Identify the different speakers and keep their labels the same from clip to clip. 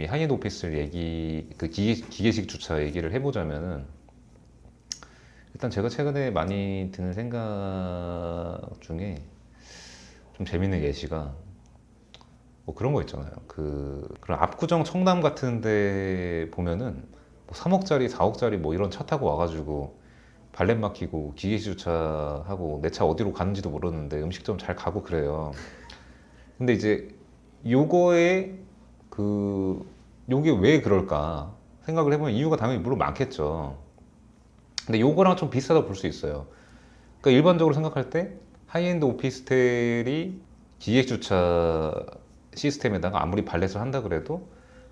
Speaker 1: 이 하이엔드 오피스 얘기, 그 기계식 주차 얘기를 해보자면은 일단 제가 최근에 많이 드는 생각 중에 좀 재밌는 예시가 뭐 그런 거 있잖아요. 그런 압구정 청담 같은데 보면은 뭐 3억짜리, 4억짜리 뭐 이런 차 타고 와가지고 발렛 맡기고 기계식 주차하고 내 차 어디로 가는지도 모르는데 음식점 잘 가고 그래요. 근데 이제 요거에 그 요게 왜 그럴까 생각을 해보면 이유가 당연히 물론 많겠죠. 근데 요거랑 좀 비슷하다고 볼 수 있어요. 그러니까 일반적으로 생각할 때 하이엔드 오피스텔이 기획 주차 시스템에다가 아무리 발렛을 한다 그래도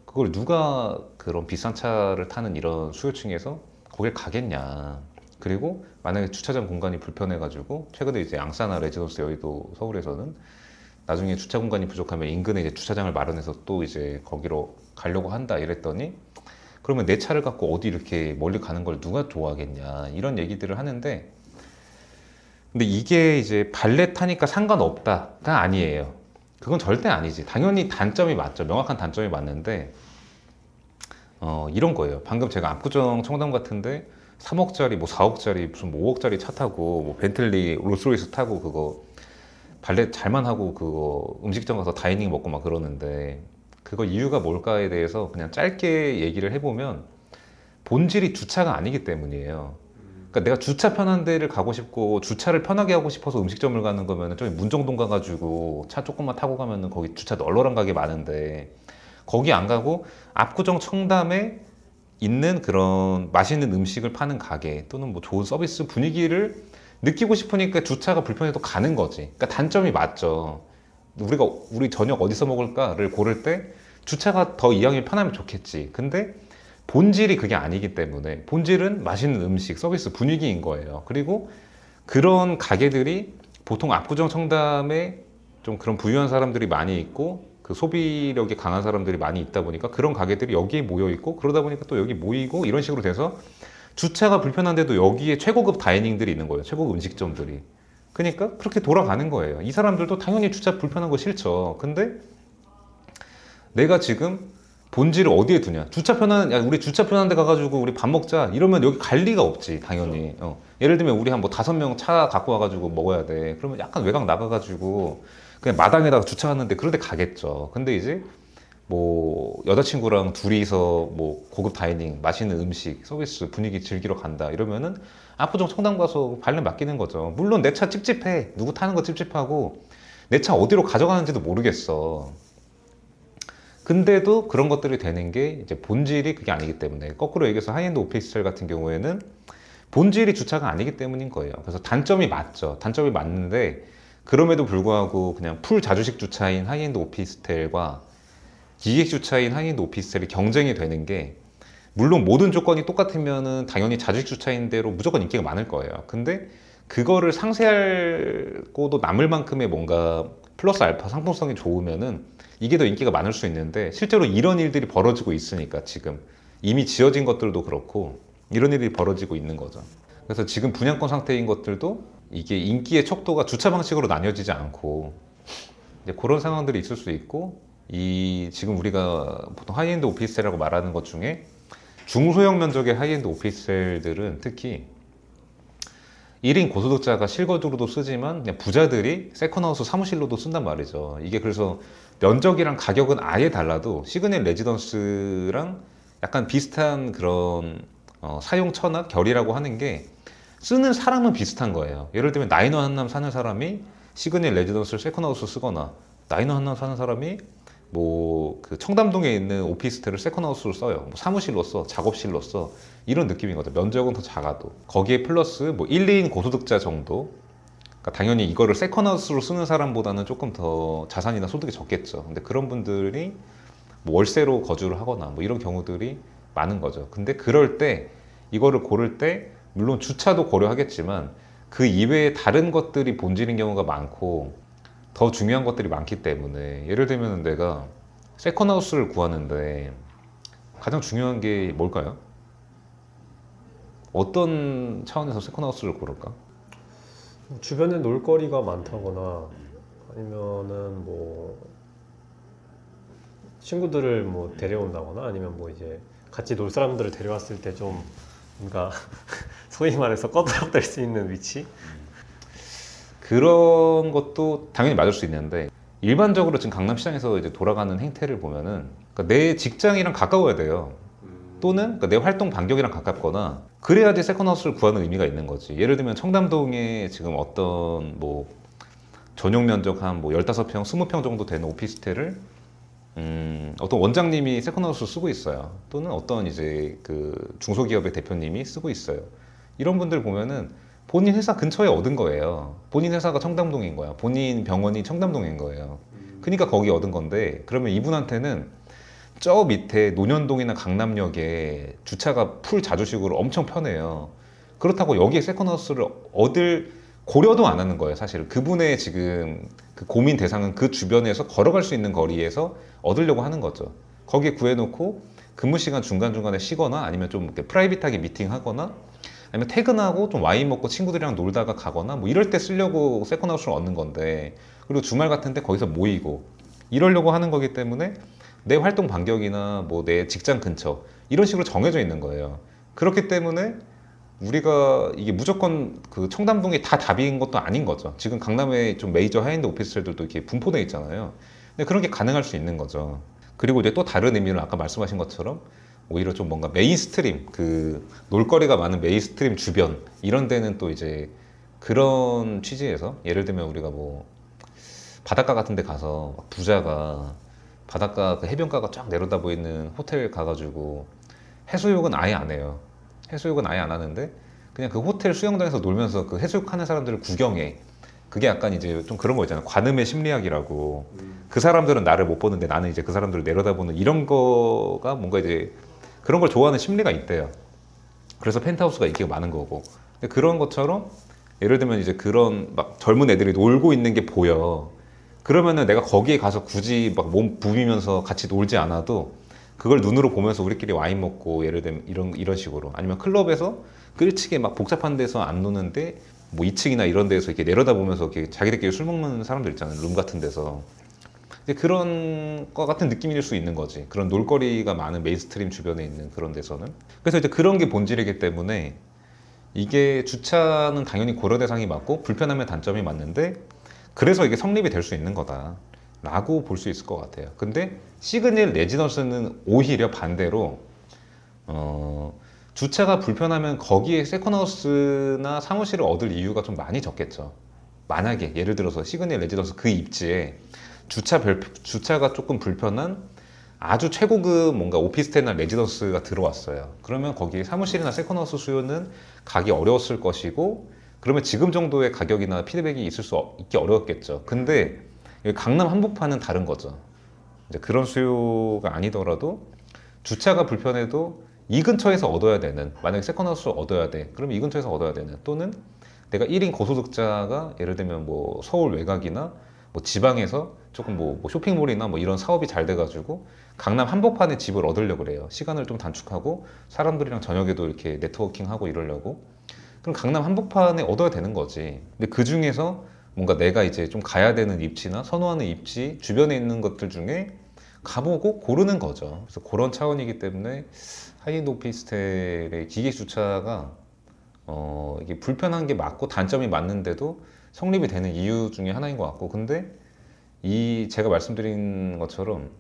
Speaker 1: 그걸 누가 그런 비싼 차를 타는 이런 수요층에서 거길 가겠냐. 그리고 만약에 주차장 공간이 불편해가지고 최근에 이제 양사나 레지던스 여의도 서울에서는 나중에 주차 공간이 부족하면 인근에 이제 주차장을 마련해서 또 이제 거기로 가려고 한다 이랬더니 그러면 내 차를 갖고 어디 이렇게 멀리 가는 걸 누가 좋아하겠냐 이런 얘기들을 하는데 근데 이게 이제 발렛 타니까 상관없다가 아니에요. 그건 절대 아니지. 당연히 단점이 맞죠. 명확한 단점이 맞는데 이런 거예요. 방금 제가 압구정 청담 같은데 3억짜리 뭐 4억짜리 무슨 뭐 5억짜리 차 타고 뭐 벤틀리 롤스로이스 타고 그거 발렛 잘만 하고 그거 음식점 가서 다이닝 먹고 막 그러는데 그거 이유가 뭘까에 대해서 그냥 짧게 얘기를 해보면 본질이 주차가 아니기 때문이에요. 그러니까 내가 주차 편한 데를 가고 싶고 주차를 편하게 하고 싶어서 음식점을 가는 거면은 좀 문정동 가가지고 차 조금만 타고 가면은 거기 주차 널널한 가게 많은데 거기 안 가고 압구정 청담에 있는 그런 맛있는 음식을 파는 가게 또는 뭐 좋은 서비스 분위기를 느끼고 싶으니까 주차가 불편해도 가는 거지. 그러니까 단점이 맞죠. 우리 저녁 어디서 먹을까를 고를 때 주차가 더 이왕이면 편하면 좋겠지. 근데 본질이 그게 아니기 때문에 본질은 맛있는 음식, 서비스 분위기인 거예요. 그리고 그런 가게들이 보통 압구정 청담에 좀 그런 부유한 사람들이 많이 있고 그 소비력이 강한 사람들이 많이 있다 보니까 그런 가게들이 여기에 모여 있고 그러다 보니까 또 여기 모이고 이런 식으로 돼서 주차가 불편한데도 여기에 최고급 다이닝들이 있는 거예요. 최고급 음식점들이. 그러니까 그렇게 돌아가는 거예요. 이 사람들도 당연히 주차 불편한 거 싫죠. 근데 내가 지금 본질을 어디에 두냐? 야, 우리 주차 편한 데 가가지고 우리 밥 먹자. 이러면 여기 갈 리가 없지, 당연히. 예를 들면 우리 한 뭐 5명 차 갖고 와가지고 먹어야 돼. 그러면 약간 외곽 나가가지고 그냥 마당에다가 주차하는데 그런 데 가겠죠. 근데 이제 뭐 여자친구랑 둘이서 뭐 고급 다이닝, 맛있는 음식, 서비스 분위기 즐기러 간다. 이러면은 압구정 청담 가서 발렛 맡기는 거죠. 물론 내 차 찝찝해. 누구 타는 거 찝찝하고 내 차 어디로 가져가는지도 모르겠어. 근데도 그런 것들이 되는 게 이제 본질이 그게 아니기 때문에 거꾸로 얘기해서 하이엔드 오피스텔 같은 경우에는 본질이 주차가 아니기 때문인 거예요. 그래서 단점이 맞죠. 단점이 맞는데 그럼에도 불구하고 그냥 풀 자주식 주차인 하이엔드 오피스텔과 기획 주차인 하이엔드 오피스텔이 경쟁이 되는 게 물론 모든 조건이 똑같으면은 당연히 자주식 주차인 대로 무조건 인기가 많을 거예요. 근데 그거를 상쇄하고도 남을 만큼의 뭔가 플러스 알파 상품성이 좋으면은 이게 더 인기가 많을 수 있는데 실제로 이런 일들이 벌어지고 있으니까 지금 이미 지어진 것들도 그렇고 이런 일이 벌어지고 있는 거죠. 그래서 지금 분양권 상태인 것들도 이게 인기의 척도가 주차 방식으로 나뉘어지지 않고 이제 그런 상황들이 있을 수 있고 이 지금 우리가 보통 하이엔드 오피스텔이라고 말하는 것 중에 중소형 면적의 하이엔드 오피스텔들은 특히 1인 고소득자가 실거주로도 쓰지만 그냥 부자들이 세컨하우스 사무실로도 쓴단 말이죠. 이게 그래서 면적이랑 가격은 아예 달라도 시그널 레지던스랑 약간 비슷한 그런 사용 처나 결이라고 하는 게 쓰는 사람은 비슷한 거예요. 예를 들면 나인원 한남 사는 사람이 시그널 레지던스를 세컨하우스 쓰거나 나인원 한남 사는 사람이 뭐 그 청담동에 있는 오피스텔을 세컨하우스로 써요. 뭐 사무실로 써, 작업실로 써. 이런 느낌인 거죠. 면적은 더 작아도. 거기에 플러스 뭐 1, 2인 고소득자 정도. 그러니까 당연히 이거를 세컨하우스로 쓰는 사람보다는 조금 더 자산이나 소득이 적겠죠. 근데 그런 분들이 뭐 월세로 거주를 하거나 뭐 이런 경우들이 많은 거죠. 근데 그럴 때 이거를 고를 때 물론 주차도 고려하겠지만 그 이외에 다른 것들이 본질인 경우가 많고 더 중요한 것들이 많기 때문에 예를 들면 내가 세컨하우스를 구하는데 가장 중요한 게 뭘까요? 어떤 차원에서 세컨하우스를 고를까?
Speaker 2: 주변에 놀거리가 많다거나 아니면은 뭐 친구들을 뭐 데려온다거나 아니면 뭐 이제 같이 놀 사람들을 데려왔을 때 좀 뭔가 소위 말해서 꺼드럭댈 수 있는 위치?
Speaker 1: 그런 것도 당연히 맞을 수 있는데 일반적으로 지금 강남시장에서 이제 돌아가는 행태를 보면은 그러니까 내 직장이랑 가까워야 돼요. 또는 그러니까 내 활동 반경이랑 가깝거나 그래야지 세컨하우스를 구하는 의미가 있는 거지. 예를 들면 청담동에 지금 어떤 뭐 전용 면적 한 뭐 15평, 20평 정도 되는 오피스텔을 어떤 원장님이 세컨하우스 쓰고 있어요. 또는 어떤 이제 그 중소기업의 대표님이 쓰고 있어요. 이런 분들 보면은 본인 회사 근처에 얻은 거예요. 본인 회사가 청담동인 거야. 본인 병원이 청담동인 거예요. 그러니까 거기 얻은 건데 그러면 이분한테는 저 밑에 논현동이나 강남역에 주차가 풀 자주식으로 엄청 편해요. 그렇다고 여기에 세컨하우스를 얻을 고려도 안 하는 거예요, 사실. 그분의 지금 그 고민 대상은 그 주변에서 걸어갈 수 있는 거리에서 얻으려고 하는 거죠. 거기에 구해놓고 근무 시간 중간중간에 쉬거나 아니면 좀 이렇게 프라이빗하게 미팅하거나 아니면 퇴근하고 좀 와인 먹고 친구들이랑 놀다가 가거나 뭐 이럴 때 쓰려고 세컨하우스를 얻는 건데 그리고 주말 같은 때 거기서 모이고 이러려고 하는 거기 때문에 내 활동 반경이나 뭐 내 직장 근처 이런 식으로 정해져 있는 거예요. 그렇기 때문에 우리가 이게 무조건 그 청담동이 다 답인 것도 아닌 거죠. 지금 강남에 좀 메이저 하이엔드 오피스텔들도 이렇게 분포돼 있잖아요. 근데 그런 게 가능할 수 있는 거죠. 그리고 이제 또 다른 의미로 아까 말씀하신 것처럼 오히려 좀 뭔가 메인스트림 그 놀거리가 많은 메인스트림 주변 이런 데는 또 이제 그런 취지에서 예를 들면 우리가 뭐 바닷가 같은 데 가서 부자가 바닷가 그 해변가가 쫙 내려다 보이는 호텔 가가지고 해수욕은 아예 안 해요. 해수욕은 아예 안 하는데 그냥 그 호텔 수영장에서 놀면서 그 해수욕하는 사람들을 구경해. 그게 약간 이제 좀 그런 거 있잖아요. 관음의 심리학이라고. 그 사람들은 나를 못 보는데 나는 이제 그 사람들을 내려다보는 이런 거가 뭔가 이제 그런 걸 좋아하는 심리가 있대요. 그래서 펜트하우스가 인기가 많은 거고. 근데 그런 것처럼 예를 들면 이제 그런 막 젊은 애들이 놀고 있는 게 보여. 그러면은 내가 거기에 가서 굳이 막 몸 부비면서 같이 놀지 않아도 그걸 눈으로 보면서 우리끼리 와인 먹고 예를 들면 이런 식으로 아니면 클럽에서 끌치게 막 복잡한 데서 안 노는데 뭐 2층이나 이런 데서 이렇게 내려다보면서 이렇게 자기들끼리 술 먹는 사람들 있잖아요. 룸 같은 데서. 이제 그런 거 같은 느낌일 수 있는 거지. 그런 놀거리가 많은 메인스트림 주변에 있는 그런 데서는. 그래서 이제 그런 게 본질이기 때문에 이게 주차는 당연히 고려 대상이 맞고 불편함의 단점이 맞는데 그래서 이게 성립이 될 수 있는 거다. 라고 볼 수 있을 것 같아요. 근데 시그널 레지던스는 오히려 반대로 주차가 불편하면 거기에 세컨하우스나 사무실을 얻을 이유가 좀 많이 적겠죠. 만약에 예를 들어서 시그널 레지던스 그 입지에 주차가 조금 불편한 아주 최고급 뭔가 오피스텔이나 레지던스가 들어왔어요. 그러면 거기에 사무실이나 세컨하우스 수요는 가기 어려웠을 것이고 그러면 지금 정도의 가격이나 피드백이 있기 어려웠겠죠. 근데 여기 강남 한복판은 다른 거죠. 이제 그런 수요가 아니더라도 주차가 불편해도 이 근처에서 얻어야 되는 만약에 세컨하우스를 얻어야 돼. 그럼 이 근처에서 얻어야 되는 또는 내가 1인 고소득자가 예를 들면 뭐 서울 외곽이나 뭐 지방에서 조금 뭐 쇼핑몰이나 뭐 이런 사업이 잘 돼가지고 강남 한복판에 집을 얻으려고 그래요. 시간을 좀 단축하고 사람들이랑 저녁에도 이렇게 네트워킹하고 이러려고. 그럼 강남 한복판에 얻어야 되는 거지. 근데 그 중에서 뭔가 내가 이제 좀 가야 되는 입지나 선호하는 입지 주변에 있는 것들 중에 가보고 고르는 거죠. 그래서 그런 차원이기 때문에 하이엔드 오피스텔의 기계 주차가 이게 불편한 게 맞고 단점이 맞는데도 성립이 되는 이유 중에 하나인 것 같고 근데 이 제가 말씀드린 것처럼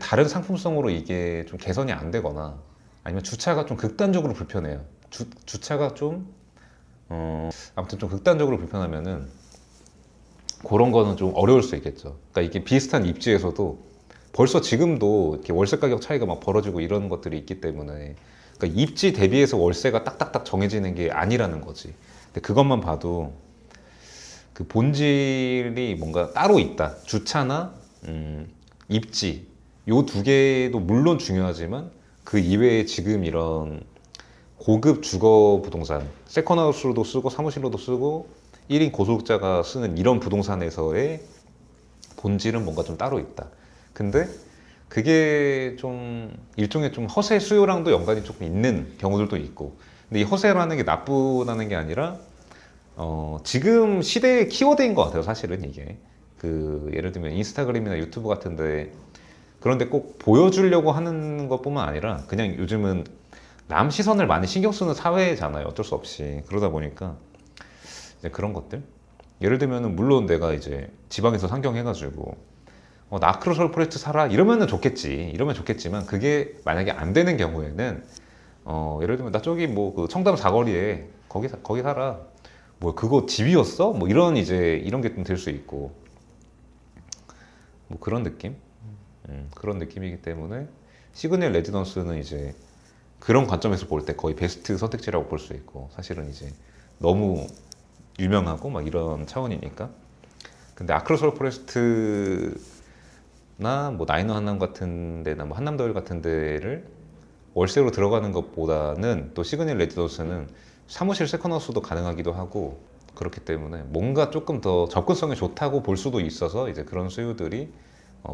Speaker 1: 다른 상품성으로 이게 좀 개선이 안 되거나 아니면 주차가 좀 극단적으로 불편해요. 주차가 좀 아무튼 좀 극단적으로 불편하면은 그런 거는 좀 어려울 수 있겠죠. 그러니까 이게 비슷한 입지에서도 벌써 지금도 이렇게 월세 가격 차이가 막 벌어지고 이런 것들이 있기 때문에 그러니까 입지 대비해서 월세가 딱딱딱 정해지는 게 아니라는 거지. 근데 그것만 봐도 그 본질이 뭔가 따로 있다. 주차나 입지 요 두 개도 물론 중요하지만 그 이외에 지금 이런 고급 주거 부동산 세컨하우스로도 쓰고 사무실로도 쓰고 1인 고소득자가 쓰는 이런 부동산에서의 본질은 뭔가 좀 따로 있다. 근데 그게 좀 일종의 좀 허세 수요랑도 연관이 조금 있는 경우들도 있고 근데 이 허세라는 게 나쁘다는 게 아니라 지금 시대의 키워드인 것 같아요. 사실은 이게 그 예를 들면 인스타그램이나 유튜브 같은데 그런데 꼭 보여주려고 하는 것뿐만 아니라 그냥 요즘은 남 시선을 많이 신경 쓰는 사회잖아요. 어쩔 수 없이. 그러다 보니까 이제 그런 것들. 예를 들면은 물론 내가 이제 지방에서 상경해가지고 나 아크로솔 프로젝트 사라 이러면은 좋겠지. 이러면 좋겠지만 그게 만약에 안 되는 경우에는 예를 들면 나 저기 뭐 그 청담 사거리에 거기 살아. 뭐 그거 집이었어? 뭐 이런 이제 이런 게 좀 될 수 있고 뭐 그런 느낌? 그런 느낌이기 때문에 시그널 레지던스는 이제 그런 관점에서 볼 때 거의 베스트 선택지라고 볼 수 있고 사실은 이제 너무 유명하고 막 이런 차원이니까. 근데 아크로솔 포레스트나 뭐 나인원 한남 같은 데나 뭐 한남더일 같은 데를 월세로 들어가는 것보다는 또 시그널 레지던스는 사무실 세컨하우스도 가능하기도 하고 그렇기 때문에 뭔가 조금 더 접근성이 좋다고 볼 수도 있어서 이제 그런 수요들이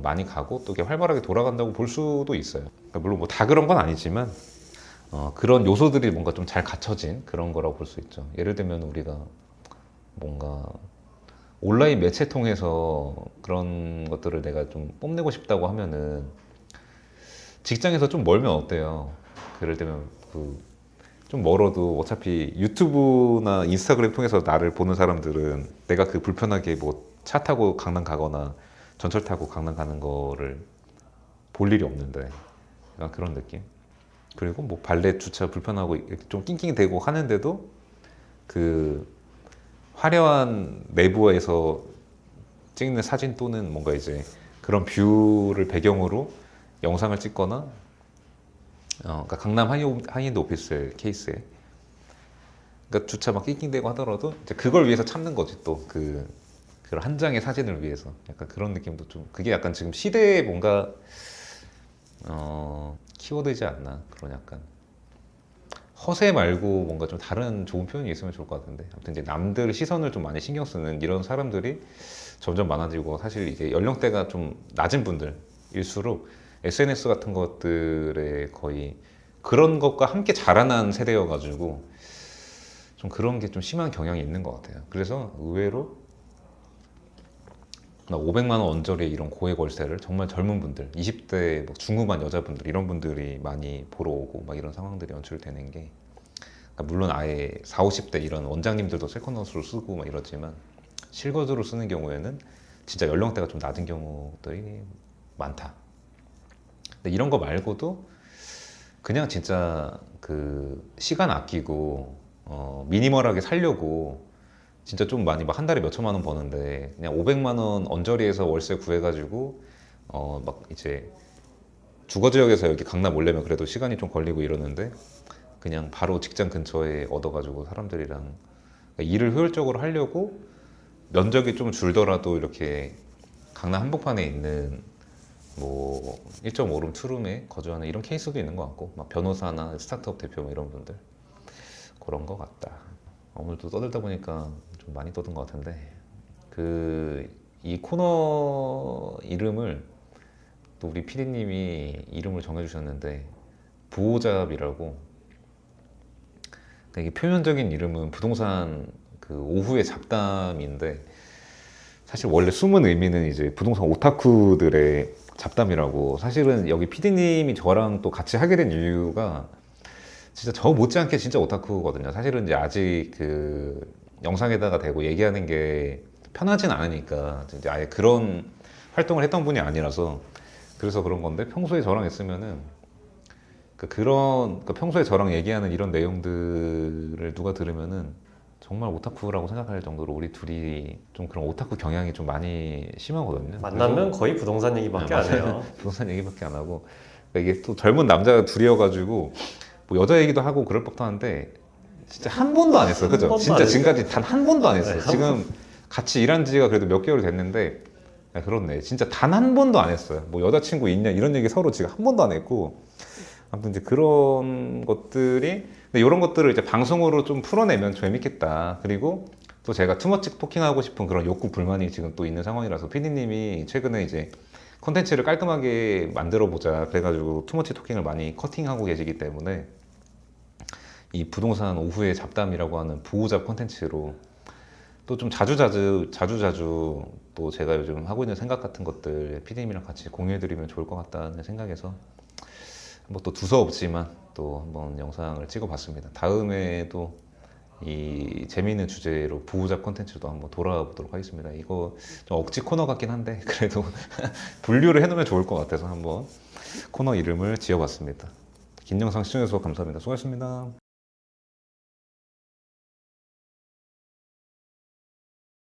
Speaker 1: 많이 가고 또 이게 활발하게 돌아간다고 볼 수도 있어요. 그러니까 물론 뭐 다 그런 건 아니지만 그런 요소들이 뭔가 좀 잘 갖춰진 그런 거라고 볼 수 있죠. 예를 들면 우리가 뭔가 온라인 매체 통해서 그런 것들을 내가 좀 뽐내고 싶다고 하면은 직장에서 좀 멀면 어때요? 예를 들면 좀 멀어도 어차피 유튜브나 인스타그램 통해서 나를 보는 사람들은 내가 그 불편하게 뭐 차 타고 강남 가거나 전철 타고 강남 가는 거를 볼 일이 없는데 약간 그런 느낌. 그리고 뭐 발렛 주차 불편하고 이렇게 좀 낑낑대고 하는데도 그 화려한 내부에서 찍는 사진 또는 뭔가 이제 그런 뷰를 배경으로 영상을 찍거나 그러니까 강남 하이엔드 오피스 케이스에 그러니까 주차 막 낑낑대고 하더라도 이제 그걸 위해서 참는 거지 또 그런 한 장의 사진을 위해서 약간 그런 느낌도 좀 그게 약간 지금 시대의 뭔가 키워드이지 않나 그런 약간 허세 말고 뭔가 좀 다른 좋은 표현이 있으면 좋을 것 같은데 아무튼 이제 남들 시선을 좀 많이 신경 쓰는 이런 사람들이 점점 많아지고 사실 이게 연령대가 좀 낮은 분들일수록 SNS 같은 것들에 거의 그런 것과 함께 자라난 세대여가지고 좀 그런 게 좀 심한 경향이 있는 것 같아요. 그래서 의외로 500만 원 언저리의 이런 고액 월세를 정말 젊은 분들, 20대 뭐 중후반 여자분들 이런 분들이 많이 보러 오고 막 이런 상황들이 연출되는 게 그러니까 물론 아예 40, 50대 이런 원장님들도 세컨하우스로 쓰고 막 이러지만 실거주로 쓰는 경우에는 진짜 연령대가 좀 낮은 경우들이 많다. 근데 이런 거 말고도 그냥 진짜 그 시간 아끼고 미니멀하게 살려고 진짜 좀 많이 막 한 달에 몇 천만 원 버는데 그냥 500만 원 언저리에서 월세 구해가지고 막 이제 주거 지역에서 여기 강남 오려면 그래도 시간이 좀 걸리고 이러는데 그냥 바로 직장 근처에 얻어가지고 사람들이랑 그러니까 일을 효율적으로 하려고 면적이 좀 줄더라도 이렇게 강남 한복판에 있는 뭐 1.5룸, 투룸에 거주하는 이런 케이스도 있는 것 같고 막 변호사나 스타트업 대표 뭐 이런 분들 그런 것 같다. 오늘도 떠들다 보니까 좀 많이 떠든 것 같은데 이 코너 이름을 또 우리 PD님이 이름을 정해주셨는데 부호잡이라고 그러니까 이게 표면적인 이름은 부동산 그 오후의 잡담인데 사실 원래 숨은 의미는 이제 부동산 오타쿠들의 잡담이라고 사실은 여기 PD님이 저랑 또 같이 하게 된 이유가 진짜 저 못지않게 진짜 오타쿠거든요. 사실은 이제 아직 그 영상에다가 대고 얘기하는 게 편하진 않으니까 이제 아예 그런 활동을 했던 분이 아니라서 그래서 그런 건데 평소에 저랑 있으면은 평소에 저랑 얘기하는 이런 내용들을 누가 들으면은 정말 오타쿠라고 생각할 정도로 우리 둘이 좀 그런 오타쿠 경향이 좀 많이 심하거든요.
Speaker 2: 만나면 거의 부동산 얘기밖에 안 해요.
Speaker 1: 부동산 얘기밖에 안 하고 그러니까 이게 또 젊은 남자가 둘이어가지고 뭐 여자 얘기도 하고 그럴 법도 한데 진짜 한 번도 안 했어요. 그죠? 진짜 지금까지 단 한 번도 안 했어요.
Speaker 2: 네,
Speaker 1: 지금 같이 일한 지가 그래도 몇 개월 됐는데 그렇네. 진짜 단 한 번도 안 했어요. 뭐 여자친구 있냐 이런 얘기 서로 지금 한 번도 안 했고 아무튼 이제 그런 것들이 근데 이런 것들을 이제 방송으로 좀 풀어내면 재밌겠다. 그리고 또 제가 투머치 토킹하고 싶은 그런 욕구 불만이 지금 또 있는 상황이라서 PD님이 최근에 이제 컨텐츠를 깔끔하게 만들어 보자 그래가지고 투머치 토킹을 많이 커팅하고 계시기 때문에 이 부동산 오후의 잡담이라고 하는 부호잡 컨텐츠로 또 좀 자주자주 또 제가 요즘 하고 있는 생각 같은 것들 PD님이랑 같이 공유해드리면 좋을 것 같다는 생각에서 뭐 또 두서없지만 또 한번 영상을 찍어봤습니다. 다음에도 이 재미있는 주제로 부호잡 콘텐츠도 한번 돌아보도록 하겠습니다. 이거 좀 억지 코너 같긴 한데 그래도 분류를 해놓으면 좋을 것 같아서 한번 코너 이름을 지어봤습니다. 긴 영상 시청해주셔서 감사합니다. 수고하셨습니다.